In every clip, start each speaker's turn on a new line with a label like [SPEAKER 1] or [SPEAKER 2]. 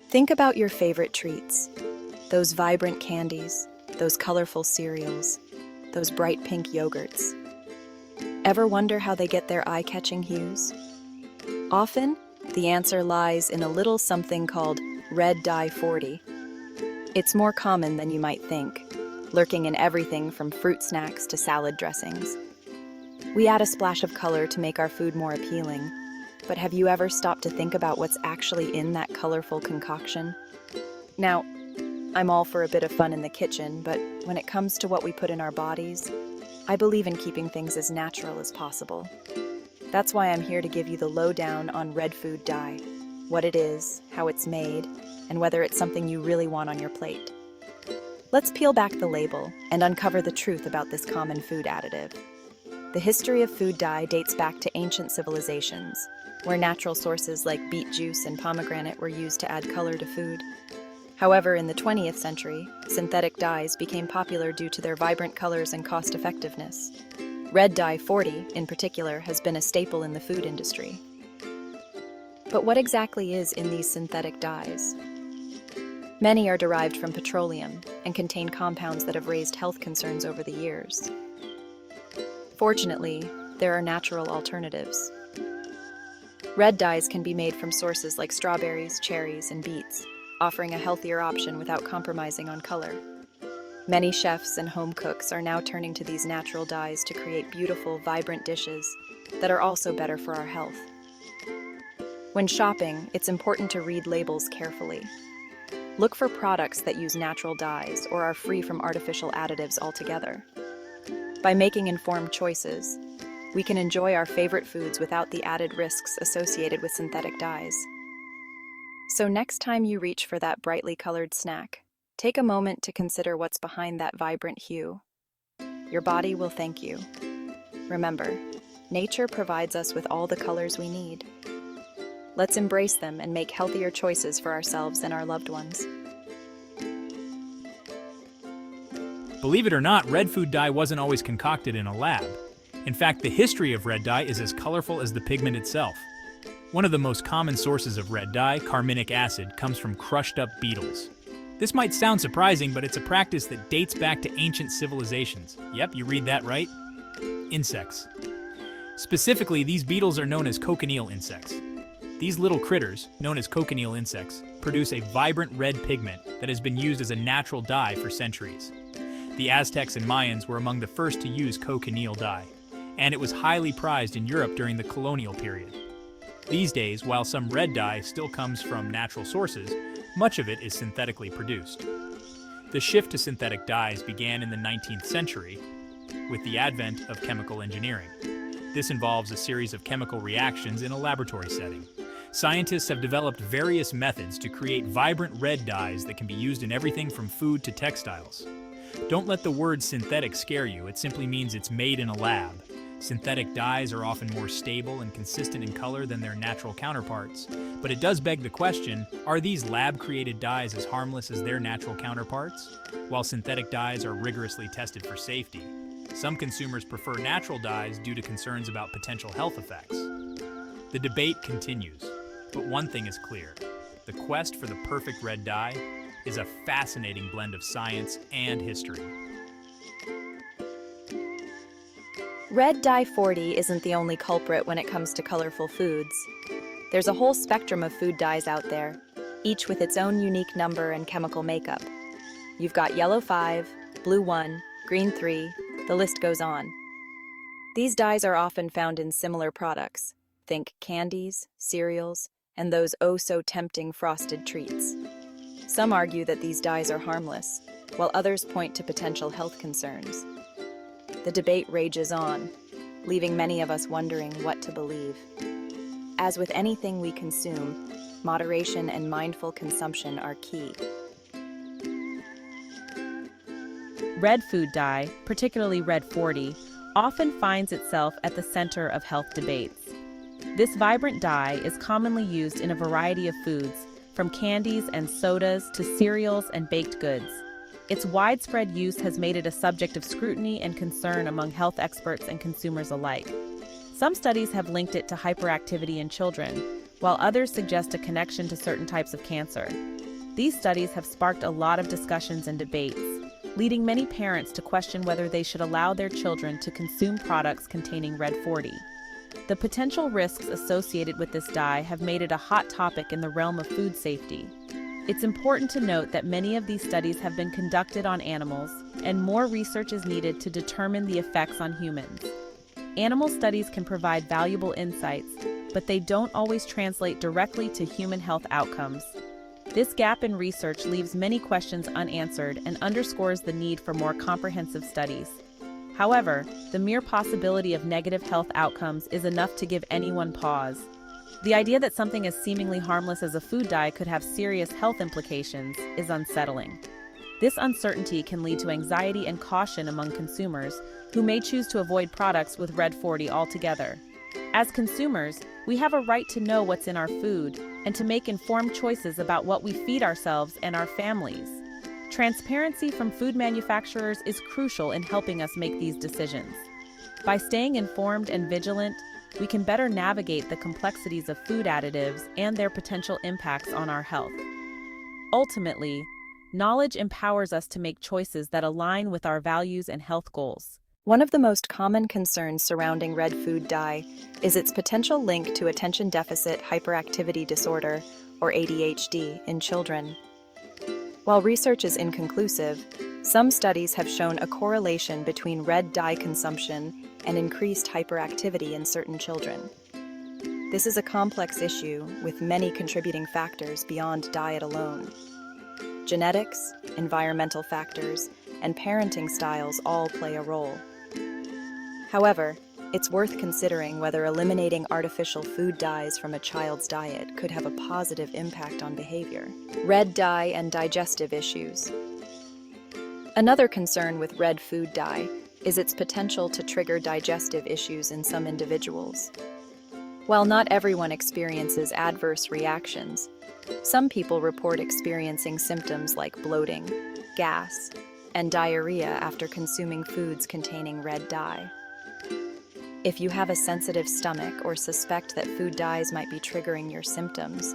[SPEAKER 1] Think about your favorite treats. Those vibrant candies, those colorful cereals, those bright pink yogurts. Ever wonder how they get their eye-catching hues? Often, the answer lies in a little something called red dye 40. It's more common than you might think, lurking in everything from fruit snacks to salad dressings. We add a splash of color to make our food more appealing, but have you ever stopped to think about what's actually in that colorful concoction? Now, I'm all for a bit of fun in the kitchen, but when it comes to what we put in our bodies, I believe in keeping things as natural as possible. That's why I'm here to give you the lowdown on red food dye, what it is, how it's made, and whether it's something you really want on your plate. Let's peel back the label and uncover the truth about this common food additive. The history of food dye dates back to ancient civilizations, where natural sources like beet juice and pomegranate were used to add color to food. However, in the 20th century, synthetic dyes became popular due to their vibrant colors and cost-effectiveness. Red dye 40, in particular, has been a staple in the food industry. But what exactly is in these synthetic dyes? Many are derived from petroleum and contain compounds that have raised health concerns over the years. Fortunately, there are natural alternatives. Red dyes can be made from sources like strawberries, cherries, and beets, offering a healthier option without compromising on color. Many chefs and home cooks are now turning to these natural dyes to create beautiful, vibrant dishes that are also better for our health. When shopping, it's important to read labels carefully. Look for products that use natural dyes or are free from artificial additives altogether. By making informed choices, we can enjoy our favorite foods without the added risks associated with synthetic dyes. So next time you reach for that brightly colored snack, take a moment to consider what's behind that vibrant hue. Your body will thank you. Remember, nature provides us with all the colors we need. Let's embrace them and make healthier choices for ourselves and our loved ones.
[SPEAKER 2] Believe it or not, red food dye wasn't always concocted in a lab. In fact, the history of red dye is as colorful as the pigment itself. One of the most common sources of red dye, carminic acid, comes from crushed up beetles. This might sound surprising, but it's a practice that dates back to ancient civilizations. Yep, you read that right. Insects. Specifically, these beetles are known as cochineal insects. These little critters, known as cochineal insects, produce a vibrant red pigment that has been used as a natural dye for centuries. The Aztecs and Mayans were among the first to use cochineal dye, and it was highly prized in Europe during the colonial period. These days, while some red dye still comes from natural sources, much of it is synthetically produced. The shift to synthetic dyes began in the 19th century with the advent of chemical engineering. This involves a series of chemical reactions in a laboratory setting. Scientists have developed various methods to create vibrant red dyes that can be used in everything from food to textiles. Don't let the word synthetic scare you, it simply means it's made in a lab. Synthetic dyes are often more stable and consistent in color than their natural counterparts. But it does beg the question, are these lab-created dyes as harmless as their natural counterparts? While synthetic dyes are rigorously tested for safety, some consumers prefer natural dyes due to concerns about potential health effects. The debate continues, but one thing is clear. The quest for the perfect red dye is a fascinating blend of science and history.
[SPEAKER 1] Red dye 40 isn't the only culprit when it comes to colorful foods. There's a whole spectrum of food dyes out there, each with its own unique number and chemical makeup. You've got yellow 5, blue 1, green 3, the list goes on. These dyes are often found in similar products. Think candies, cereals, and those oh-so-tempting frosted treats. Some argue that these dyes are harmless, while others point to potential health concerns. The debate rages on, leaving many of us wondering what to believe. As with anything we consume, moderation and mindful consumption are key.
[SPEAKER 3] Red food dye, particularly red 40, often finds itself at the center of health debates. This vibrant dye is commonly used in a variety of foods, from candies and sodas to cereals and baked goods. Its widespread use has made it a subject of scrutiny and concern among health experts and consumers alike. Some studies have linked it to hyperactivity in children, while others suggest a connection to certain types of cancer. These studies have sparked a lot of discussions and debates, leading many parents to question whether they should allow their children to consume products containing Red 40. The potential risks associated with this dye have made it a hot topic in the realm of food safety. It's important to note that many of these studies have been conducted on animals, and more research is needed to determine the effects on humans. Animal studies can provide valuable insights, but they don't always translate directly to human health outcomes. This gap in research leaves many questions unanswered and underscores the need for more comprehensive studies. However, the mere possibility of negative health outcomes is enough to give anyone pause. The idea that something as seemingly harmless as a food dye could have serious health implications is unsettling. This uncertainty can lead to anxiety and caution among consumers who may choose to avoid products with Red 40 altogether. As consumers, we have a right to know what's in our food and to make informed choices about what we feed ourselves and our families. Transparency from food manufacturers is crucial in helping us make these decisions. By staying informed and vigilant, we can better navigate the complexities of food additives and their potential impacts on our health. Ultimately, knowledge empowers us to make choices that align with our values and health goals.
[SPEAKER 1] One of the most common concerns surrounding red food dye is its potential link to attention deficit hyperactivity disorder, or ADHD, in children. While research is inconclusive, some studies have shown a correlation between red dye consumption and increased hyperactivity in certain children. This is a complex issue with many contributing factors beyond diet alone. Genetics, environmental factors, and parenting styles all play a role. However, it's worth considering whether eliminating artificial food dyes from a child's diet could have a positive impact on behavior. Red dye and digestive issues. Another concern with red food dye is its potential to trigger digestive issues in some individuals. While not everyone experiences adverse reactions, some people report experiencing symptoms like bloating, gas, and diarrhea after consuming foods containing red dye. If you have a sensitive stomach or suspect that food dyes might be triggering your symptoms,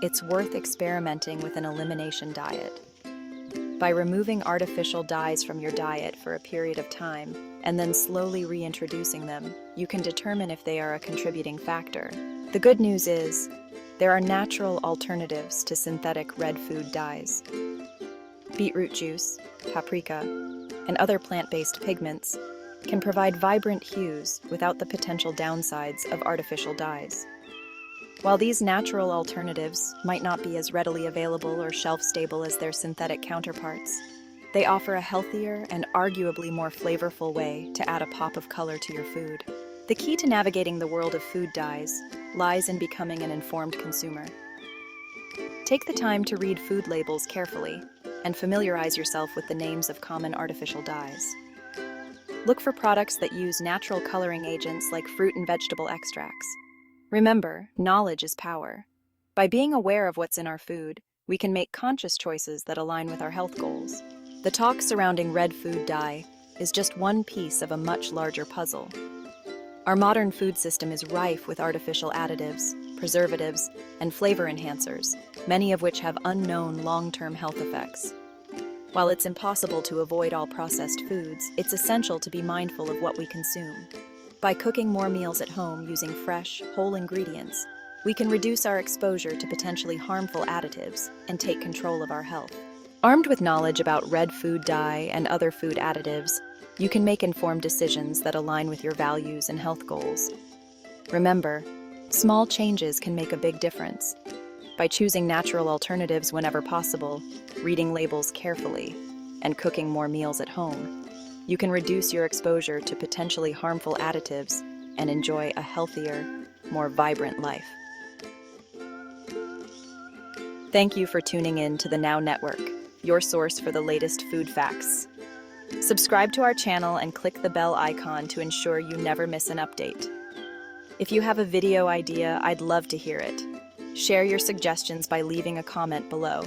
[SPEAKER 1] it's worth experimenting with an elimination diet. By removing artificial dyes from your diet for a period of time and then slowly reintroducing them, you can determine if they are a contributing factor. The good news is, there are natural alternatives to synthetic red food dyes. Beetroot juice, paprika, and other plant-based pigments can provide vibrant hues without the potential downsides of artificial dyes. While these natural alternatives might not be as readily available or shelf-stable as their synthetic counterparts, they offer a healthier and arguably more flavorful way to add a pop of color to your food. The key to navigating the world of food dyes lies in becoming an informed consumer. Take the time to read food labels carefully and familiarize yourself with the names of common artificial dyes. Look for products that use natural coloring agents like fruit and vegetable extracts. Remember, knowledge is power. By being aware of what's in our food, we can make conscious choices that align with our health goals. The talk surrounding red food dye is just one piece of a much larger puzzle. Our modern food system is rife with artificial additives, preservatives, and flavor enhancers, many of which have unknown long-term health effects. While it's impossible to avoid all processed foods, it's essential to be mindful of what we consume. By cooking more meals at home using fresh, whole ingredients, we can reduce our exposure to potentially harmful additives and take control of our health. Armed with knowledge about red food dye and other food additives, you can make informed decisions that align with your values and health goals. Remember, small changes can make a big difference. By choosing natural alternatives whenever possible, reading labels carefully, and cooking more meals at home, you can reduce your exposure to potentially harmful additives and enjoy a healthier, more vibrant life. Thank you for tuning in to the Now Network, your source for the latest food facts. Subscribe to our channel and click the bell icon to ensure you never miss an update. If you have a video idea, I'd love to hear it. Share your suggestions by leaving a comment below.